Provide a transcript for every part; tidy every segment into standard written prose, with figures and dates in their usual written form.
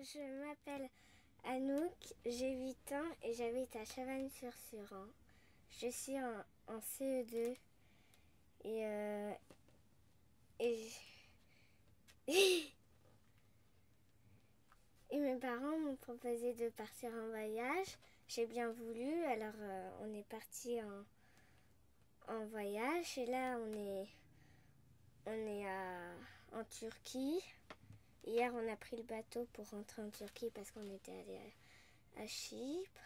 Je m'appelle Anouk, j'ai 8 ans et j'habite à Chavannes-sur-Suran. Je suis en CE2 et, et, et mes parents m'ont proposé de partir en voyage. J'ai bien voulu, alors on est parti en voyage et là en Turquie. Hier, on a pris le bateau pour rentrer en Turquie parce qu'on était allé à Chypre.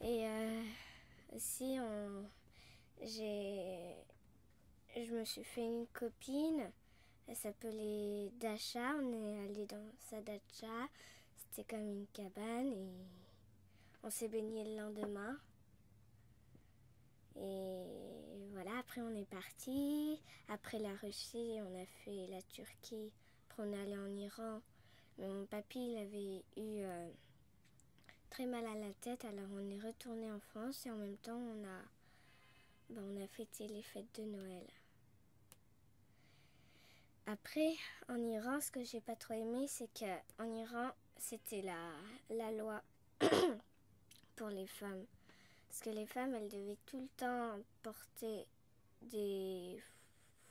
Et aussi, je me suis fait une copine. Elle s'appelait Dasha. On est allé dans sa Dacha. C'était comme une cabane et on s'est baigné le lendemain. Et voilà, après on est parti. Après la Russie, on a fait la Turquie. Après on est allé en Iran. Mais mon papy, il avait eu très mal à la tête. Alors on est retourné en France et en même temps on a fêté les fêtes de Noël. Après, en Iran, ce que j'ai pas trop aimé, c'est qu'en Iran, c'était la loi pour les femmes. Parce que les femmes, elles devaient tout le temps porter des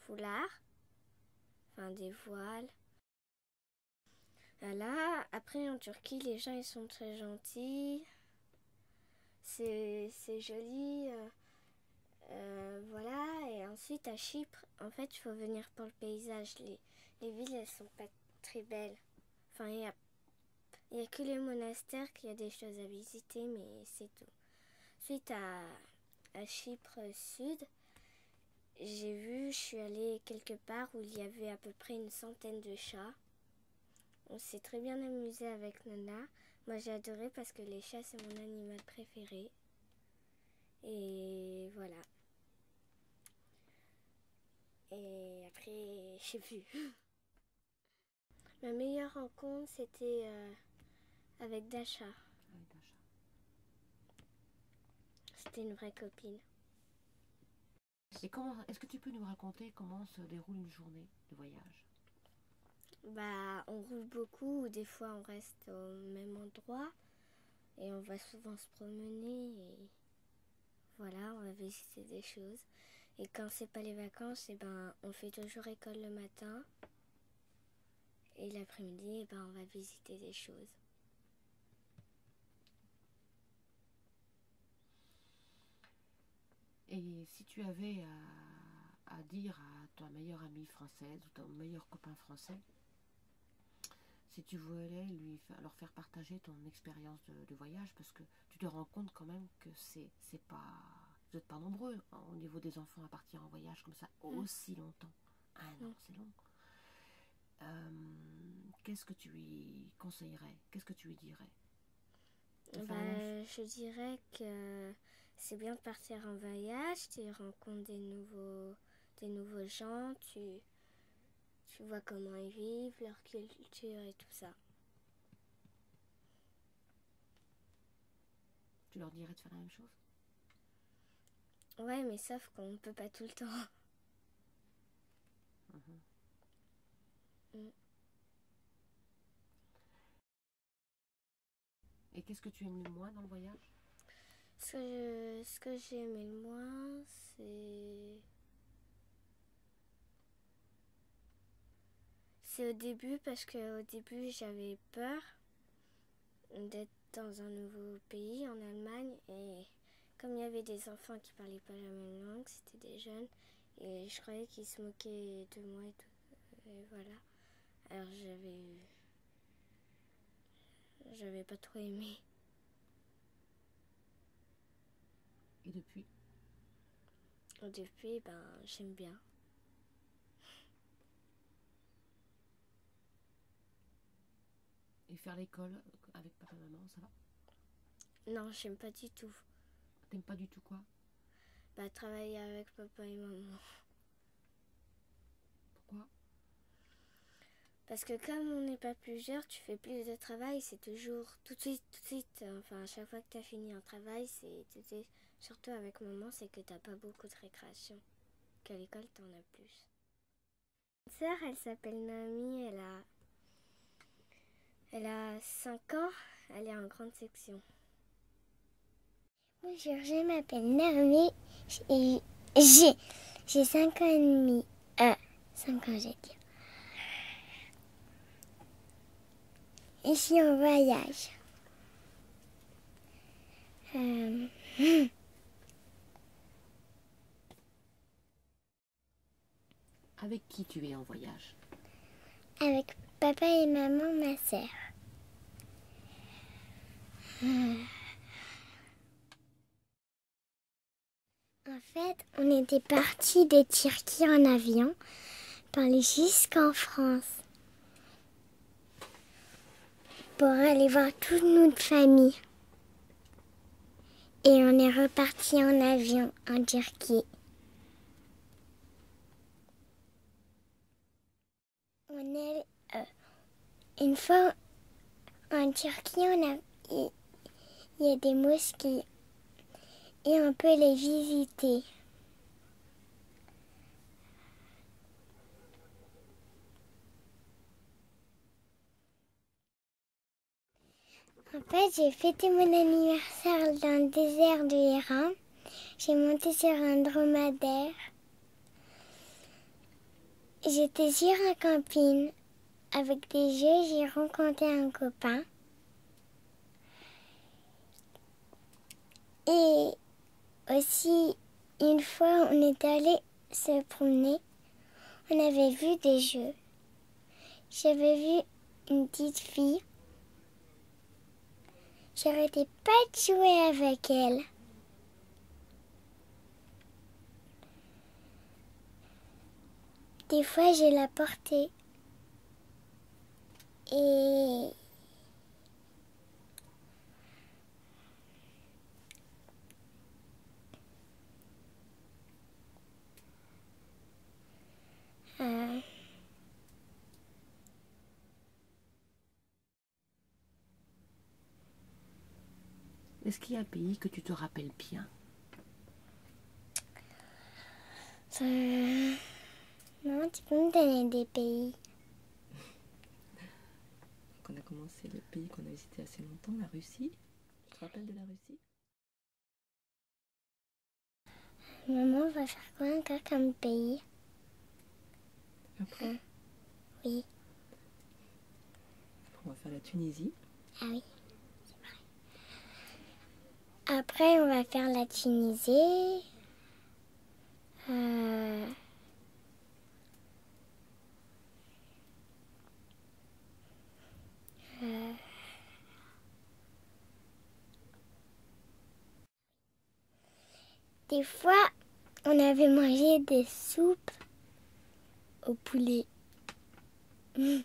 foulards, enfin des voiles. Voilà. Après, en Turquie, les gens, ils sont très gentils. C'est joli. Voilà. Et ensuite, à Chypre, en fait, il faut venir pour le paysage. Les villes, elles sont pas très belles. Enfin, il y a que les monastères qu'il y a des choses à visiter, mais c'est tout. Ensuite, à Chypre Sud, je suis allée quelque part où il y avait à peu près une centaine de chats. On s'est très bien amusé avec Nana. Moi, j'ai adoré parce que les chats, c'est mon animal préféré. Et voilà. Et après, je sais plus. Ma meilleure rencontre, c'était avec Dasha. Avec Dasha. C'était une vraie copine. Et est-ce que tu peux nous raconter comment se déroule une journée de voyage? On roule beaucoup, ou des fois on reste au même endroit et on va souvent se promener et voilà, on va visiter des choses. Et quand c'est pas les vacances, on fait toujours école le matin et l'après-midi, on va visiter des choses. Et si tu avais à dire à ta meilleure amie française ou ton meilleur copain français, si tu voulais leur faire partager ton expérience de voyage, parce que tu te rends compte quand même que c'est pas, vous n'êtes pas nombreux au niveau des enfants à partir en voyage comme ça aussi longtemps. Un an, c'est long. Qu'est-ce que tu lui conseillerais? Qu'est-ce que tu lui dirais? Je dirais que c'est bien de partir en voyage, tu rencontres des nouveaux gens, tu vois comment ils vivent, leur culture et tout ça. Tu leur dirais de faire la même chose? Ouais, mais sauf qu'on ne peut pas tout le temps. Et qu'est-ce que tu aimes le moins dans le voyage? Ce que j'ai aimé le moins, c'est au début, parce qu'au début j'avais peur d'être dans un nouveau pays, en Allemagne, et comme il y avait des enfants qui parlaient pas la même langue, c'était des jeunes, et je croyais qu'ils se moquaient de moi et tout, et voilà. Alors j'avais pas trop aimé. Et depuis? Depuis, j'aime bien. Et faire l'école avec papa et maman, ça va? Non, j'aime pas du tout. T'aimes pas du tout quoi? Travailler avec papa et maman. Pourquoi? Parce que comme on n'est pas plusieurs, tu fais plus de travail, c'est toujours tout de suite. Enfin, à chaque fois que tu as fini un travail, c'est tout de suite. Surtout avec maman, c'est que t'as pas beaucoup de récréation. Qu'à l'école, t'en as plus. Ma sœur, elle s'appelle Naomi, elle a Elle a 5 ans, elle est en grande section. Bonjour, je m'appelle Naomi et j'ai 5 ans et demi. 5 ans, j'ai dit. Et je suis en voyage. Avec qui tu es en voyage? Avec papa et maman, ma sœur. En fait, on était partis de Turquie en avion pour aller jusqu'en France pour aller voir toute notre famille. Et on est reparti en avion en Turquie. Une fois en Turquie, il y a des mosquées et on peut les visiter. En fait, j'ai fêté mon anniversaire dans le désert de l'Iran. J'ai monté sur un dromadaire. J'étais sur un camping avec des jeux. J'ai rencontré un copain. Et aussi, une fois, on est allé se promener. On avait vu des jeux. J'avais vu une petite fille. J'arrêtais pas de jouer avec elle. Des fois, je la portais. Et Est-ce qu'il y a un pays que tu te rappelles bien? non, tu peux me donner des pays. Donc on a commencé le pays qu'on a visité assez longtemps, la Russie. Tu te rappelles de la Russie? Maman va faire quoi encore comme pays? Après, Oui. on va faire la Tunisie. Ah oui, c'est vrai. Après, on va faire la Tunisie. Des fois, on avait mangé des soupes au poulet. Il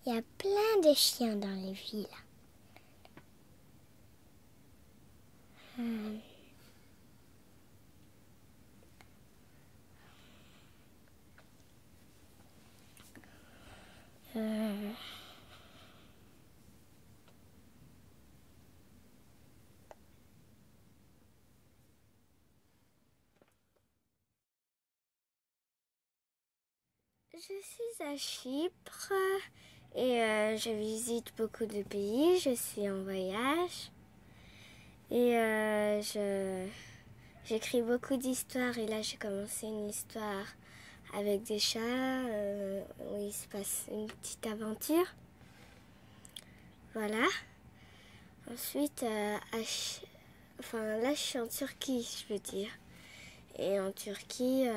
y a plein de chiens dans les villes. Je suis à Chypre et je visite beaucoup de pays. Je suis en voyage et j'écris beaucoup d'histoires. Et là, j'ai commencé une histoire avec des chats où il se passe une petite aventure. Voilà. Ensuite, là, je suis en Turquie, je veux dire. Et en Turquie,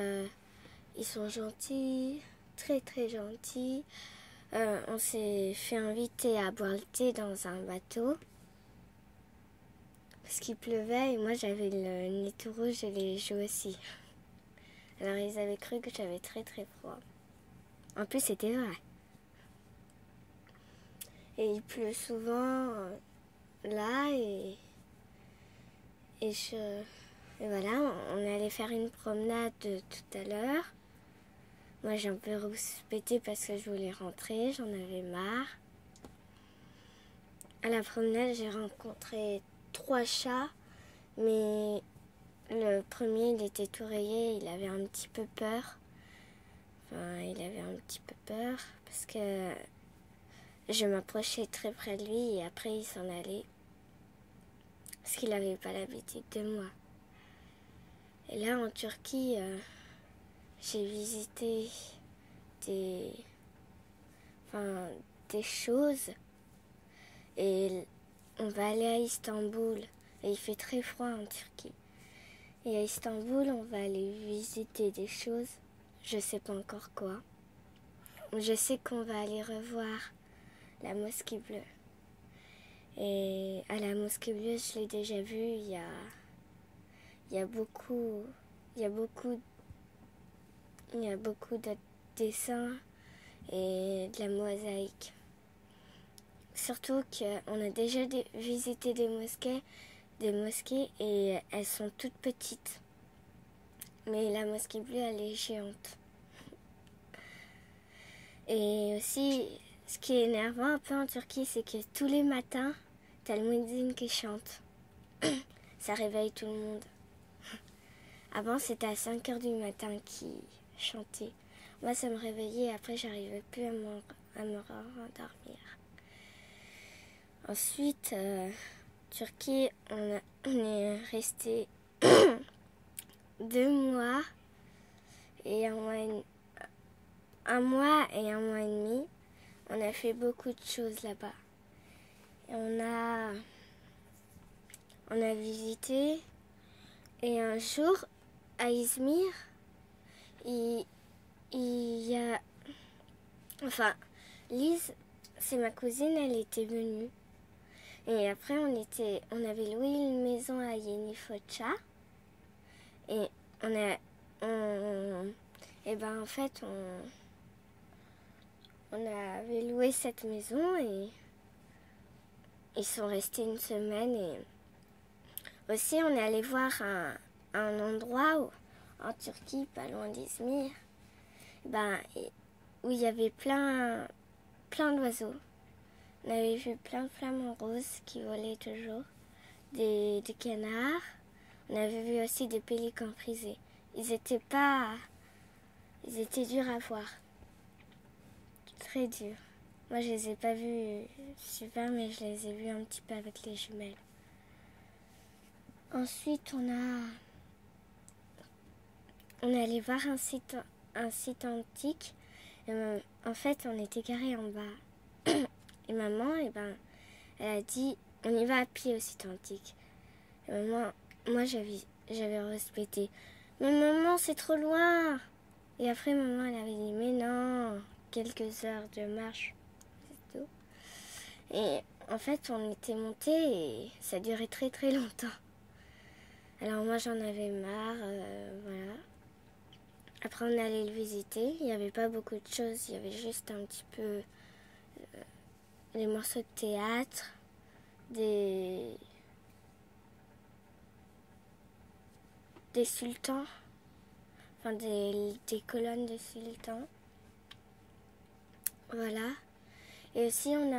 ils sont gentils, très très gentils. On s'est fait inviter à boire le thé dans un bateau. Parce qu'il pleuvait et moi j'avais le nez tout rouge et les joues aussi. Alors ils avaient cru que j'avais très très froid. En plus c'était vrai. Et il pleut souvent là et voilà, on allait faire une promenade tout à l'heure. Moi j'ai un peu rouspété parce que je voulais rentrer, j'en avais marre. À la promenade j'ai rencontré 3 chats, mais le premier il était tout rayé, il avait un petit peu peur. Enfin, il avait un petit peu peur parce que je m'approchais très près de lui et après il s'en allait. Parce qu'il n'avait pas l'habitude de moi. Et là, en Turquie, j'ai visité des, des choses. Et on va aller à Istanbul. Et il fait très froid en Turquie. Et à Istanbul, on va aller visiter des choses. Je sais pas encore quoi. Je sais qu'on va aller revoir la mosquée bleue. Et à la mosquée bleue, je l'ai déjà vue. Il y a beaucoup de dessins et de la mosaïque. Surtout qu'on a déjà visité des mosquées et elles sont toutes petites. Mais la mosquée bleue, elle est géante. Et aussi, ce qui est énervant un peu en Turquie, c'est que tous les matins, t'as le muezzin qui chante. Ça réveille tout le monde. Avant, c'était à 5 h du matin qu'il chantait. Moi, ça me réveillait et après, j'arrivais plus à me rendormir. Ensuite, Turquie, on est resté 2 mois et un mois et un mois et demi. On a fait beaucoup de choses là-bas. Et on a visité. Et un jour, à Izmir, il y a... Enfin, Lise, c'est ma cousine, elle était venue. Et après, on avait loué une maison à Yenifoça. Et en fait, on avait loué cette maison et ils sont restés une semaine. Et aussi, on est allé voir un endroit en Turquie, pas loin d'Izmir, où il y avait plein d'oiseaux. On avait vu plein de flamants roses qui volaient toujours, des canards. On avait vu aussi des pélicans frisés. Ils étaient durs à voir. Très durs. Moi, je les ai pas vus super, mais je les ai vus un petit peu avec les jumelles. Ensuite, on est allé voir un site antique. En fait, on était garés en bas. Et maman, elle a dit, on y va à pied au site antique. Et maman, moi, j'avais respecté. Mais maman, c'est trop loin. Et après, maman, elle avait dit, mais non, quelques heures de marche, c'est tout. Et en fait, on était montés et ça durait très très longtemps. Alors moi, j'en avais marre, voilà. Après, on allait le visiter. Il n'y avait pas beaucoup de choses. Il y avait juste un petit peu des morceaux de théâtre, des sultans, enfin des colonnes de sultans. Voilà. Et aussi, on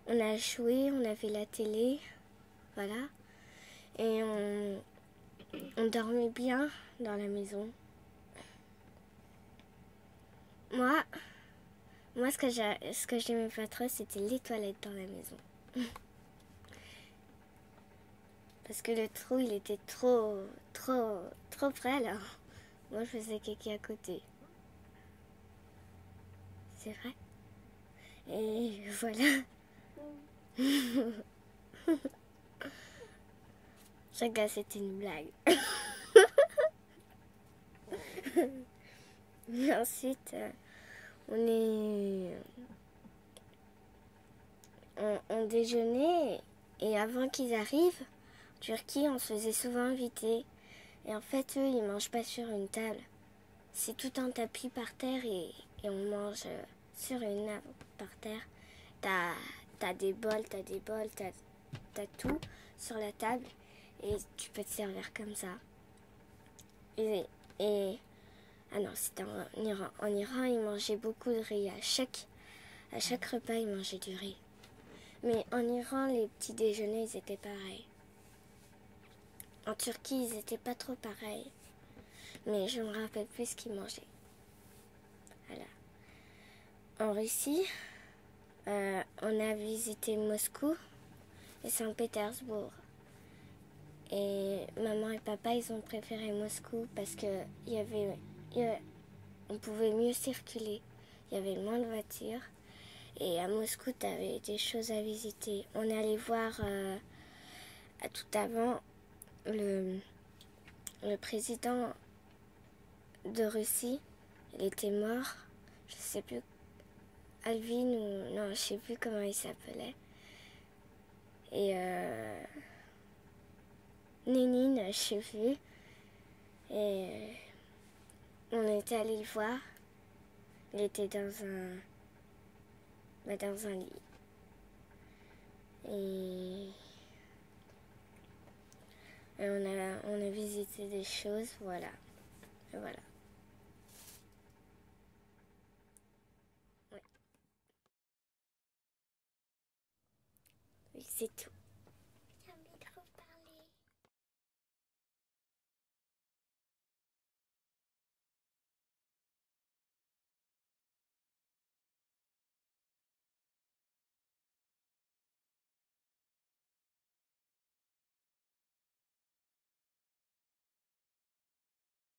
a joué, on avait la télé, voilà. Et on dormait bien dans la maison. Moi, ce que j'aimais pas trop, c'était les toilettes dans la maison. Parce que le trou, il était trop près, alors moi, je faisais caca à côté. C'est vrai. Et voilà. Chacun, c'était une blague. Ensuite, on déjeunait et avant qu'ils arrivent, en Turquie, on se faisait souvent inviter. Et en fait, eux, ils mangent pas sur une table. C'est tout un tapis par terre et on mange sur une nappe par terre. T'as des bols, t'as tout sur la table et tu peux te servir comme ça. Ah non, c'était en Iran. En Iran, ils mangeaient beaucoup de riz. À chaque repas, ils mangeaient du riz. Mais en Iran, les petits déjeuners, ils étaient pareils. En Turquie, ils étaient pas trop pareils. Mais je me rappelle plus ce qu'ils mangeaient. Voilà. En Russie, on a visité Moscou et Saint-Pétersbourg. Et maman et papa, ils ont préféré Moscou parce que on pouvait mieux circuler. Il y avait moins de voitures. Et à Moscou, tu avais des choses à visiter. On est allé voir tout avant le président de Russie. Il était mort. Je sais plus, Alvin ou... Non, je sais plus comment il s'appelait. Et Lénine, je sais plus. Et on était allé le voir. Il était dans un lit. Et on a visité des choses, voilà. Et voilà. Ouais. Oui, c'est tout.